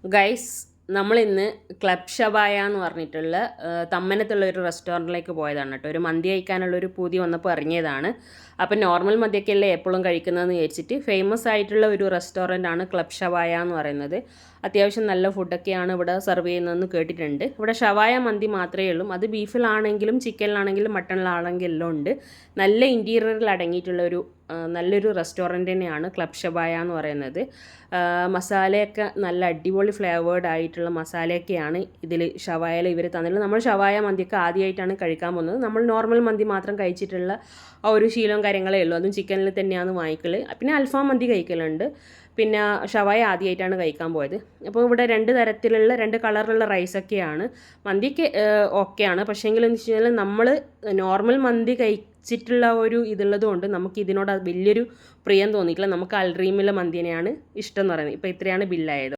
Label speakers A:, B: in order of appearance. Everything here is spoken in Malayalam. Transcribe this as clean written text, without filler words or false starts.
A: ഗൈസ്, നമ്മളിന്ന് ക്ലബ് ഷവായ എന്ന് പറഞ്ഞിട്ടുള്ള തമ്മനത്തുള്ള ഒരു റെസ്റ്റോറൻറ്റിലേക്ക് പോയതാണ് കേട്ടോ. ഒരു മന്തി കഴിക്കാനുള്ളൊരു പൂതി വന്നപ്പോൾ ഇറങ്ങിയതാണ്. അപ്പം നോർമൽ മന്തിയൊക്കെയല്ലേ എപ്പോഴും കഴിക്കുന്നതെന്ന് വിചാരിച്ചിട്ട് ഫേമസ് ആയിട്ടുള്ള ഒരു റെസ്റ്റോറൻ്റാണ് ക്ലബ് ഷവായ എന്ന് പറയുന്നത്. അത്യാവശ്യം നല്ല ഫുഡൊക്കെയാണ് ഇവിടെ സെർവ് ചെയ്യുന്നതെന്ന് കേട്ടിട്ടുണ്ട്. ഇവിടെ ഷവായ മന്തി മാത്രമേ ഉള്ളൂ. അത് ബീഫിലാണെങ്കിലും ചിക്കനിലാണെങ്കിലും മട്ടണിലാണെങ്കിലും എല്ലാം ഉണ്ട്. നല്ല ഇൻറ്റീരിയറിൽ അടങ്ങിയിട്ടുള്ള ഒരു നല്ലൊരു റെസ്റ്റോറൻറ്റ് തന്നെയാണ് ക്ലബ് ഷവായ എന്ന് പറയുന്നത്. മസാലയൊക്കെ നല്ല അടിപൊളി ഫ്ലേവേർഡ് ആയിട്ടുള്ള മസാലയൊക്കെയാണ് ഇതിൽ ഷവായയിൽ ഇവർ തന്നിട്ടുള്ളത്. നമ്മൾ ഷവായ മന്തിയൊക്കെ ആദ്യമായിട്ടാണ് കഴിക്കാൻ പോകുന്നത്. നമ്മൾ നോർമൽ മന്തി മാത്രം കഴിച്ചിട്ടുള്ള ആ ഒരു ശീലവും കാര്യങ്ങളേ ഉള്ളൂ. അതും ചിക്കനിൽ തന്നെയാണ് വാങ്ങിക്കൽ. പിന്നെ അൽഫാം മന്തി കഴിക്കലുണ്ട്. പിന്നെ ഷവായ ആദ്യമായിട്ടാണ് കഴിക്കാൻ പോയത്. അപ്പോൾ ഇവിടെ രണ്ട് കളറിലുള്ള റൈസൊക്കെയാണ്. മന്തിക്ക് ഓക്കെയാണ്. പക്ഷേങ്കിൽ എന്ന് വെച്ച് കഴിഞ്ഞാൽ നമ്മൾ നോർമൽ മന്തി കഴിച്ചിട്ടുള്ള ഒരു ഇതുള്ളത് കൊണ്ട് നമുക്ക് ഇതിനോട് വലിയൊരു പ്രിയം തോന്നിയിട്ടില്ല. നമുക്ക് അൽറീമിലെ മന്തിനെയാണ് ഇഷ്ടം എന്ന് പറയുന്നത്. ഇപ്പോൾ ഇത്രയാണ് ബില്ലായത്.